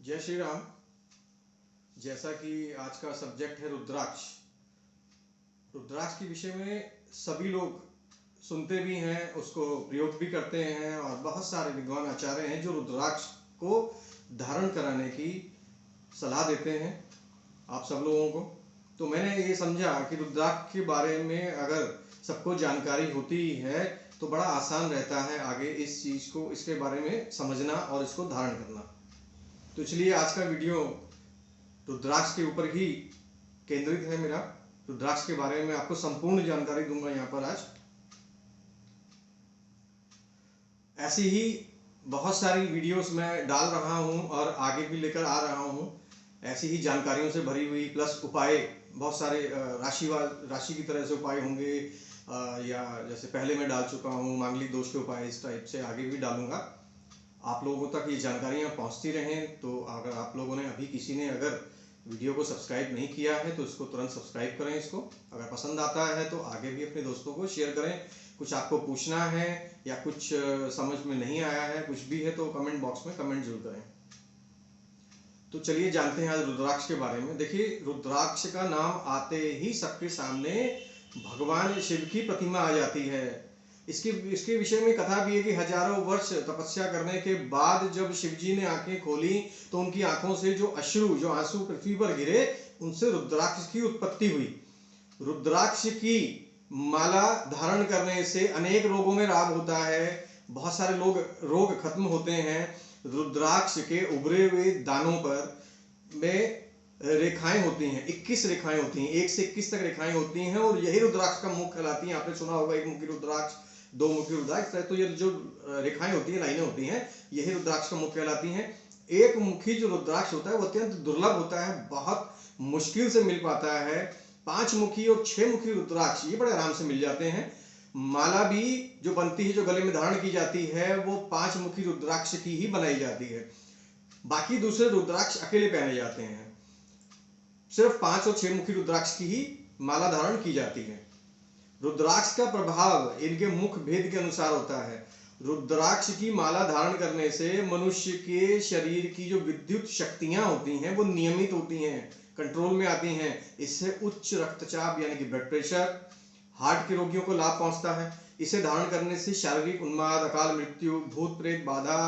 जय श्री राम। जैसा कि आज का सब्जेक्ट है रुद्राक्ष। रुद्राक्ष के विषय में सभी लोग सुनते भी हैं, उसको प्रयोग भी करते हैं और बहुत सारे विद्वान आचार्य हैं जो रुद्राक्ष को धारण कराने की सलाह देते हैं आप सब लोगों को। तो मैंने ये समझा कि रुद्राक्ष के बारे में अगर सबको जानकारी होती है तो बड़ा आसान रहता है आगे इस चीज़ को, इसके बारे में समझना और इसको धारण करना। तो इसलिए आज का वीडियो रुद्राक्ष के ऊपर ही केंद्रित है मेरा। रुद्राक्ष के बारे में आपको संपूर्ण जानकारी दूंगा यहाँ पर आज। ऐसी ही बहुत सारी वीडियोस मैं डाल रहा हूँ और आगे भी लेकर आ रहा हूँ, ऐसी ही जानकारियों से भरी हुई, प्लस उपाय बहुत सारे राशि की तरह से उपाय होंगे, या जैसे पहले मैं डाल चुका हूँ मांगलिक दोष के उपाय, इस टाइप से आगे भी डालूंगा। आप लोगों तक ये जानकारियाँ पहुँचती रहें। तो अगर आप लोगों ने अभी किसी ने अगर वीडियो को सब्सक्राइब नहीं किया है तो इसको तुरंत सब्सक्राइब करें। इसको अगर पसंद आता है तो आगे भी अपने दोस्तों को शेयर करें। कुछ आपको पूछना है या कुछ समझ में नहीं आया है, कुछ भी है, तो कमेंट बॉक्स में कमेंट जरूर करें। तो चलिए जानते हैं आज रुद्राक्ष के बारे में। देखिए, रुद्राक्ष का नाम आते ही सबके सामने भगवान शिव की प्रतिमा आ जाती है। इसके विषय में कथा भी है कि हजारों वर्ष तपस्या करने के बाद जब शिव जी ने आंखें खोली तो उनकी आंखों से जो आंसू पृथ्वी पर गिरे, उनसे रुद्राक्ष की उत्पत्ति हुई। रुद्राक्ष की माला धारण करने से अनेक रोगों में लाभ होता है, बहुत सारे रोग खत्म होते हैं। रुद्राक्ष के उभरे हुए दानों पर में रेखाएं होती हैं, 21 रेखाएं होती हैं, 1 से 21 तक रेखाएं होती हैं, और यही रुद्राक्ष का मुख कहलाती हैं। आपने सुना होगा एक मुखी रुद्राक्ष, दो मुखी रुद्राक्ष, तो ये जो रेखाएं होती हैं, लाइनें होती हैं, यही रुद्राक्ष का मुख कहलाती हैं। एक मुखी जो रुद्राक्ष होता है वो अत्यंत दुर्लभ होता है, बहुत मुश्किल से मिल पाता है। 5 मुखी और 6 मुखी रुद्राक्ष ये बड़े आराम से मिल जाते हैं। माला भी जो बनती है, जो गले में धारण की जाती है, वो 5 मुखी रुद्राक्ष की ही बनाई जाती है। बाकी दूसरे रुद्राक्ष अकेले पहने जाते हैं। सिर्फ 5 और 6 मुखी रुद्राक्ष की ही माला धारण की जाती है। रुद्राक्ष का प्रभाव इनके मुख भेद के अनुसार होता है। रुद्राक्ष की माला धारण करने से मनुष्य के शरीर की जो विद्युत शक्तियां होती हैं वो नियमित होती हैं, कंट्रोल में आती हैं। इससे उच्च रक्तचाप यानी कि ब्लड प्रेशर, हार्ट के रोगियों को लाभ पहुंचता है। इसे धारण करने से शारीरिक उन्माद, अकाल मृत्यु, भूत प्रेत बाधा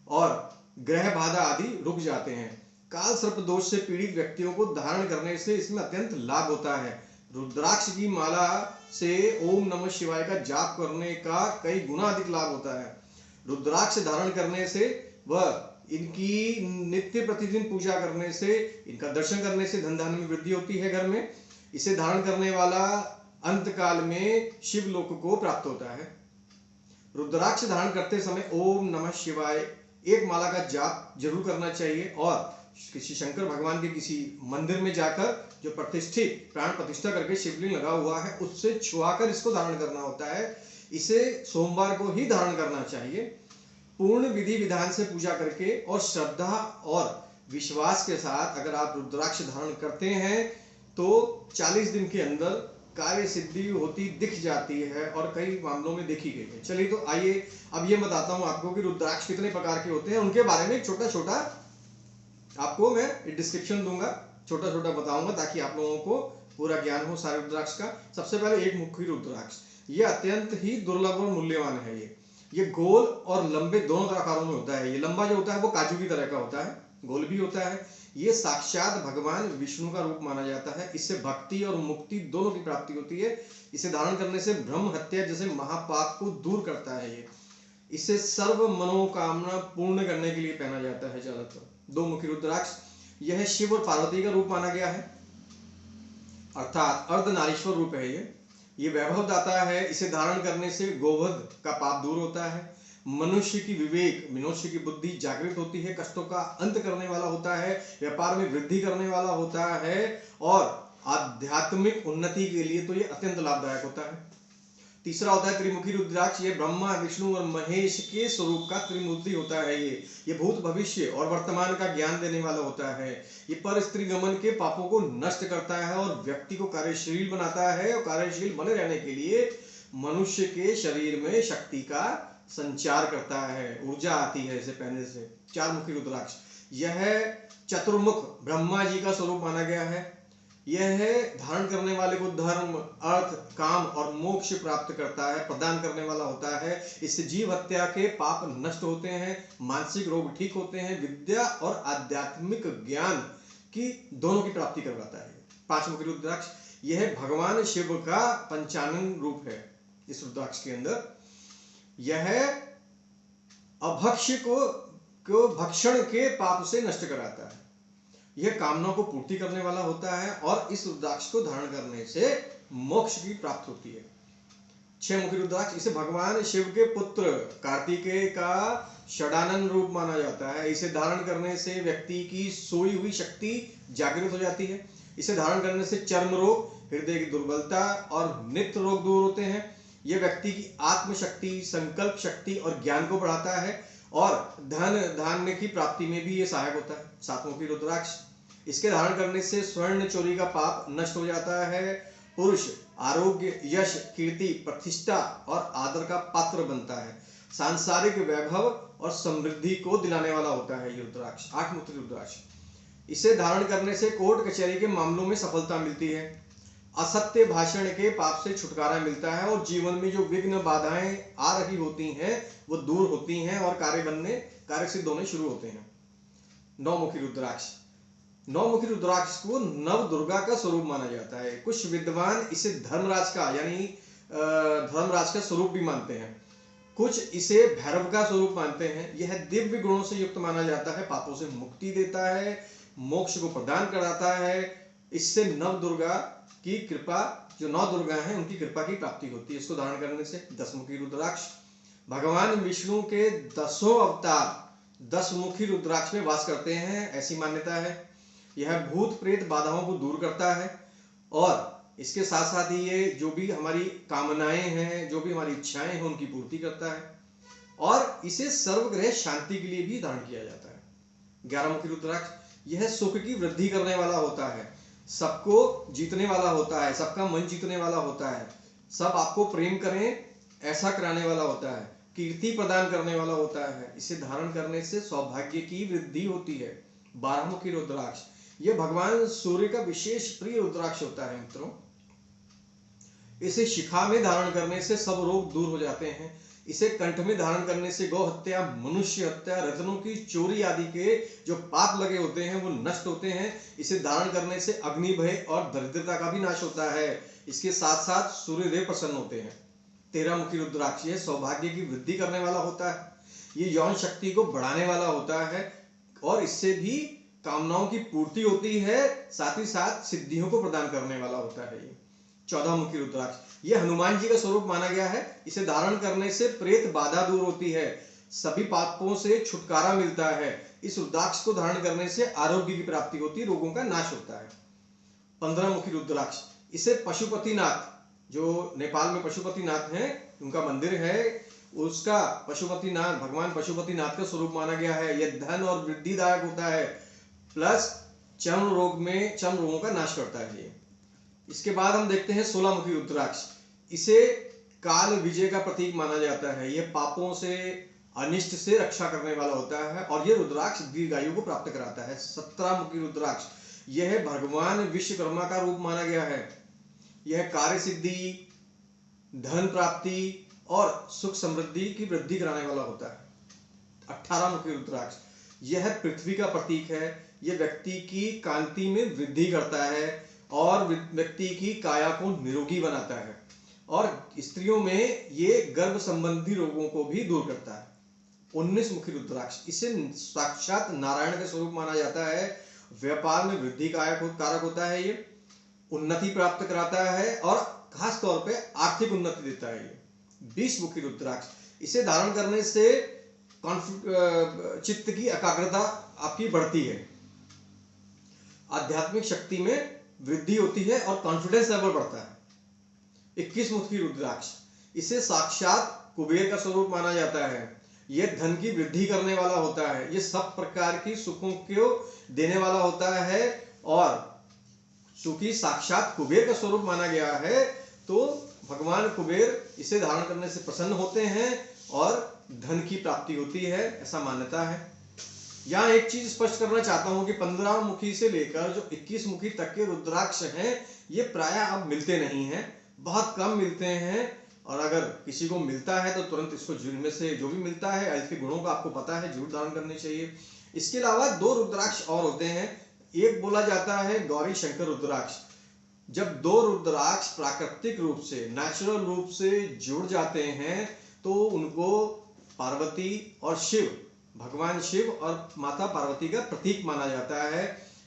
और ग्रह बाधा आदि रुक जाते हैं। काल सर्प दोष से पीड़ित व्यक्तियों को धारण करने से इसमें अत्यंत लाभ होता है। रुद्राक्ष की माला से ओम नमः शिवाय का जाप करने का कई गुना अधिक लाभ होता है। रुद्राक्ष धारण करने से व इनकी नित्य प्रतिदिन पूजा करने से, इनका दर्शन करने से धन धान्य में वृद्धि होती है घर में। इसे धारण करने वाला अंत काल में शिव लोक को प्राप्त होता है। रुद्राक्ष धारण करते समय ओम नमः शिवाय एक माला का जाप जरूर करना चाहिए, और किसी शंकर भगवान के किसी मंदिर में जाकर जो प्रतिष्ठित प्राण प्रतिष्ठा करके शिवलिंग लगा हुआ है उससे छुआकर इसको धारण करना होता है। इसे सोमवार को ही धारण करना चाहिए। पूर्ण विधि विधान से पूजा करके और श्रद्धा और विश्वास के साथ अगर आप रुद्राक्ष धारण करते हैं तो 40 दिन के अंदर कार्य सिद्धि होती दिख जाती है, और कई मामलों में देखी गई है। चलिए तो आइए अब ये बताता हूँ आपको कि रुद्राक्ष कितने प्रकार के होते हैं, उनके बारे में छोटा छोटा आपको मैं डिस्क्रिप्शन दूंगा, छोटा छोटा बताऊंगा ताकि आप लोगों को पूरा ज्ञान हो सारे रुद्राक्ष का। सबसे पहले एक मुखी रुद्राक्ष, ये अत्यंत ही दुर्लभ और मूल्यवान है। ये गोल और लंबे दोनों आकारों में होता है। ये लंबा जो होता है वो काजू की तरह का होता है, गोल भी होता है। ये साक्षात भगवान विष्णु का रूप माना जाता है। इससे भक्ति और मुक्ति दोनों की प्राप्ति होती है। इसे धारण करने से ब्रह्म हत्या जैसे महापाप को दूर करता है। ये इसे सर्व मनोकामना पूर्ण करने के लिए पहना जाता है ज्यादातर। 2 मुखी रुद्राक्ष, यह शिव और पार्वती का रूप माना गया है, अर्थात अर्धनारीश्वर रूप है। ये वैभव दाता है। इसे धारण करने से गोवध का पाप दूर होता है। मनुष्य की विवेक, मनुष्य की बुद्धि जागृत होती है। कष्टों का अंत करने वाला होता है, व्यापार में वृद्धि करने वाला होता है, और आध्यात्मिक उन्नति के लिए तो ये अत्यंत लाभदायक होता है। तीसरा होता है त्रिमुखी रुद्राक्ष। ये ब्रह्मा, विष्णु और महेश के स्वरूप का त्रिमूर्ति होता है। ये भूत, भविष्य और वर्तमान का ज्ञान देने वाला होता है। ये पर स्त्री गमन के पापों को नष्ट करता है और व्यक्ति को कार्यशील बनाता है, और कार्यशील बने रहने के लिए मनुष्य के शरीर में शक्ति का संचार करता है, ऊर्जा आती है इसे पहनने से। 4 मुखी रुद्राक्ष, यह चतुर्मुख ब्रह्मा जी का स्वरूप माना गया है। यह धारण करने वाले को धर्म, अर्थ, काम और मोक्ष प्राप्त करता है, प्रदान करने वाला होता है। इससे जीव हत्या के पाप नष्ट होते हैं, मानसिक रोग ठीक होते हैं, विद्या और आध्यात्मिक ज्ञान की दोनों की प्राप्ति करवाता है। पांचमुखी रुद्राक्ष यह भगवान शिव का पंचानन रूप है। इस रुद्राक्ष के अंदर यह अभक्ष्य को भक्षण के पाप से नष्ट कराता है। यह कामनाओं को पूर्ति करने वाला होता है और इस रुद्राक्ष को धारण करने से मोक्ष की प्राप्ति होती है। छह मुखी रुद्राक्ष, इसे भगवान शिव के पुत्र कार्तिकेय का षडानन रूप माना जाता है। इसे धारण करने से व्यक्ति की सोई हुई शक्ति जागृत हो जाती है। इसे धारण करने से चर्म रोग, हृदय की दुर्बलता और नेत्र रोग दूर होते हैं। यह व्यक्ति की आत्मशक्ति, संकल्प शक्ति और ज्ञान को बढ़ाता है और धन धान्य की प्राप्ति में भी ये सहायक होता है। सातमुखी रुद्राक्ष, इसके धारण करने से स्वर्ण चोरी का पाप नष्ट हो जाता है। पुरुष आरोग्य, यश, कीर्ति, प्रतिष्ठा और आदर का पात्र बनता है। सांसारिक वैभव और समृद्धि को दिलाने वाला होता है ये रुद्राक्ष। आठमुखी रुद्राक्ष, इसे धारण करने से कोर्ट कचहरी के मामलों में सफलता मिलती है। असत्य भाषण के पाप से छुटकारा मिलता है और जीवन में जो विघ्न बाधाएं आ रही होती हैं वो दूर होती हैं और कार्य सिद्ध होने शुरू होते हैं। नौमुखी रुद्राक्ष, नौमुखी रुद्राक्ष को नव दुर्गा का स्वरूप माना जाता है। कुछ विद्वान इसे धर्मराज का स्वरूप भी मानते हैं, कुछ इसे भैरव का स्वरूप मानते हैं। यह दिव्य गुणों से युक्त माना जाता है, पापों से मुक्ति देता है, मोक्ष को प्रदान कराता है। इससे नव दुर्गा की कृपा, जो नौ दुर्गा हैं उनकी कृपा की प्राप्ति होती है। इसको धारण करने से दसमुखी रुद्राक्ष, भगवान विष्णु के 10 अवतार 10 मुखी रुद्राक्ष में वास करते हैं, ऐसी मान्यता है। यह भूत प्रेत बाधाओं को दूर करता है और इसके साथ साथ ही ये जो भी हमारी कामनाएं हैं, जो भी हमारी इच्छाएं हैं, उनकी पूर्ति करता है और इसे सर्वग्रह शांति के लिए भी धारण किया जाता है। 11 मुखी रुद्राक्ष, यह सुख की वृद्धि करने वाला होता है, सबको जीतने वाला होता है, सबका मन जीतने वाला होता है, सब आपको प्रेम करें ऐसा कराने वाला होता है, कीर्ति प्रदान करने वाला होता है। इसे धारण करने से सौभाग्य की वृद्धि होती है। 12 मुखी रुद्राक्ष, यह भगवान सूर्य का विशेष प्रिय रुद्राक्ष होता है मित्रों। इसे शिखा में धारण करने से सब रोग दूर हो जाते हैं। इसे कंठ में धारण करने से गौ हत्या, मनुष्य हत्या, रत्नों की चोरी आदि के जो पाप लगे होते हैं वो नष्ट होते हैं। इसे धारण करने से अग्नि भय और दरिद्रता का भी नाश होता है। इसके साथ साथ सूर्यदेव प्रसन्न होते हैं। 13 मुखी रुद्राक्ष, यह सौभाग्य की वृद्धि करने वाला होता है, ये यौन शक्ति को बढ़ाने वाला होता है और इससे भी कामनाओं की पूर्ति होती है, साथ ही साथ सिद्धियों को प्रदान करने वाला होता है। ये 14 मुखी रुद्राक्ष, यह हनुमान जी का स्वरूप माना गया है। इसे धारण करने से प्रेत बाधा दूर होती है, सभी पापों से छुटकारा मिलता है। इस रुद्राक्ष को धारण करने से आरोग्य की प्राप्ति होती है, रोगों का नाश होता है। 15 मुखी रुद्राक्ष, इसे पशुपतिनाथ, जो नेपाल में पशुपतिनाथ हैं, उनका मंदिर है, उसका पशुपतिनाथ, भगवान पशुपतिनाथ का स्वरूप माना गया है। यह धन और वृद्धिदायक होता है, प्लस चर्म रोगों का नाश करता है ये। इसके बाद हम देखते हैं 16 मुखी रुद्राक्ष, इसे काल विजय का प्रतीक माना जाता है। यह पापों से, अनिष्ट से रक्षा करने वाला होता है और यह रुद्राक्ष दीर्घायु को प्राप्त कराता है। 17 मुखी रुद्राक्ष, यह भगवान विश्वकर्मा का रूप माना गया है। यह कार्य सिद्धि, धन प्राप्ति और सुख समृद्धि की वृद्धि कराने वाला होता है। 18 मुखी रुद्राक्ष, यह पृथ्वी का प्रतीक है। यह व्यक्ति की कांति में वृद्धि करता है और व्यक्ति की काया को निरोगी बनाता है और स्त्रियों में ये गर्भ संबंधी रोगों को भी दूर करता है। 19 मुखी रुद्राक्ष, इसे साक्षात नारायण का स्वरूप माना जाता है। व्यापार में वृद्धि कारक होता है, ये उन्नति प्राप्त कराता है और खास तौर पे आर्थिक उन्नति देता है ये। 20 मुखी रुद्राक्ष, इसे धारण करने से चित्त की एकाग्रता आपकी बढ़ती है, आध्यात्मिक शक्ति में वृद्धि होती है और कॉन्फिडेंस लेवल बढ़ता है। 21 मुखी रुद्राक्ष, इसे साक्षात कुबेर का स्वरूप माना जाता है। यह धन की वृद्धि करने वाला होता है, यह सब प्रकार की सुखों को देने वाला होता है और चूंकि साक्षात कुबेर का स्वरूप माना गया है तो भगवान कुबेर इसे धारण करने से प्रसन्न होते हैं और धन की प्राप्ति होती है, ऐसा मान्यता है। यहाँ एक चीज स्पष्ट करना चाहता हूं कि 15 मुखी से लेकर जो 21 मुखी तक के रुद्राक्ष हैं ये प्रायः अब मिलते नहीं हैं, बहुत कम मिलते हैं। और अगर किसी को मिलता है तो तुरंत इसको इनमें से जो भी मिलता है इसके गुणों का आपको पता है, जरूर धारण करने चाहिए। इसके अलावा 2 रुद्राक्ष और होते हैं। एक बोला जाता है गौरी शंकर रुद्राक्ष। जब 2 रुद्राक्ष प्राकृतिक रूप से, नेचुरल रूप से जुड़ जाते हैं तो उनको पार्वती और शिव, भगवान शिव और माता पार्वती का प्रतीक माना जाता है।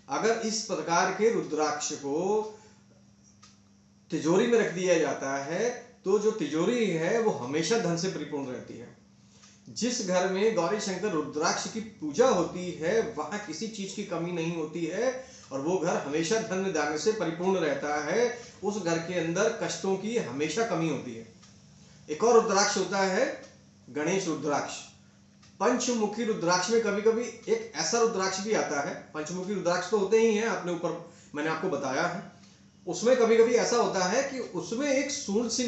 अगर इस प्रकार के रुद्राक्ष को तिजोरी में रख दिया जाता है तो जो तिजोरी है वो हमेशा धन से परिपूर्ण रहती है। जिस घर में गौरी शंकर रुद्राक्ष की पूजा होती है वहां किसी चीज की कमी नहीं होती है और वो घर हमेशा धन धान्य से परिपूर्ण रहता है। उस घर के अंदर कष्टों की हमेशा कमी होती है। एक और रुद्राक्ष होता है गणेश रुद्राक्ष। पंचमुखी रुद्राक्ष में कभी कभी एक ऐसा रुद्राक्ष भी आता है, पंचमुखी रुद्राक्ष तो होते ही हैं, अपने ऊपर मैंने आपको बताया है। उसमें कभी कभी ऐसा होता है कि उसमें एक सूंड सी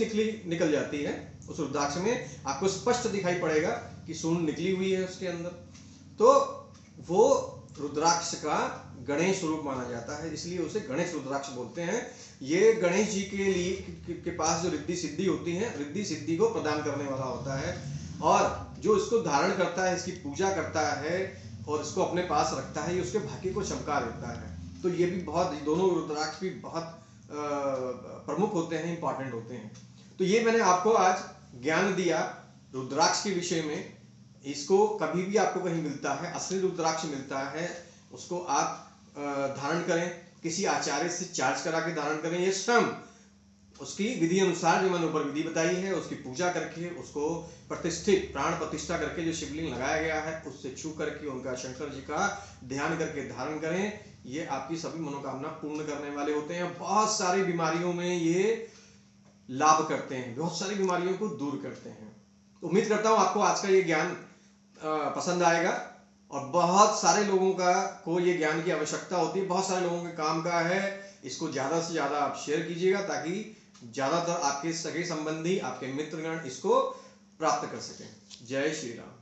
निकल जाती है। उस रुद्राक्ष में आपको स्पष्ट दिखाई पड़ेगा कि सूंड निकली हुई है उसके अंदर, तो वो रुद्राक्ष का गणेश रूप माना जाता है, इसलिए उसे गणेश रुद्राक्ष बोलते हैं। ये गणेश जी के लिए के पास जो रिद्धि सिद्धि होती है, रिद्धि सिद्धि को प्रदान करने वाला होता है और जो इसको धारण करता है, इसकी पूजा करता है और इसको अपने पास रखता है, ये उसके भाग्य को चमका देता है। तो ये भी बहुत, दोनों रुद्राक्ष भी बहुत प्रमुख होते हैं, इंपॉर्टेंट होते हैं। तो ये मैंने आपको आज ज्ञान दिया रुद्राक्ष के विषय में। इसको कभी भी आपको कहीं मिलता है, असली रुद्राक्ष मिलता है, उसको आप धारण करें, किसी आचार्य से चार्ज करा के धारण करें। ये स्वयं उसकी विधि अनुसार, जो मैंने ऊपर विधि बताई है, उसकी पूजा करके, उसको प्रतिष्ठित प्राण प्रतिष्ठा करके जो शिवलिंग लगाया गया है उससे छू करके उनका, शंकर जी का ध्यान करके धारण करें। ये आपकी सभी मनोकामना पूर्ण करने वाले होते हैं। बहुत सारी बीमारियों में ये लाभ करते हैं, बहुत सारी बीमारियों को दूर करते हैं। तो उम्मीद करता हूँ आपको आज का ये ज्ञान पसंद आएगा और बहुत सारे लोगों को ये ज्ञान की आवश्यकता होती है, बहुत सारे लोगों के काम का है। इसको ज़्यादा से ज़्यादा आप शेयर कीजिएगा ताकि ज़्यादातर आपके सगे संबंधी, आपके मित्रगण इसको प्राप्त कर सकें। जय श्री राम।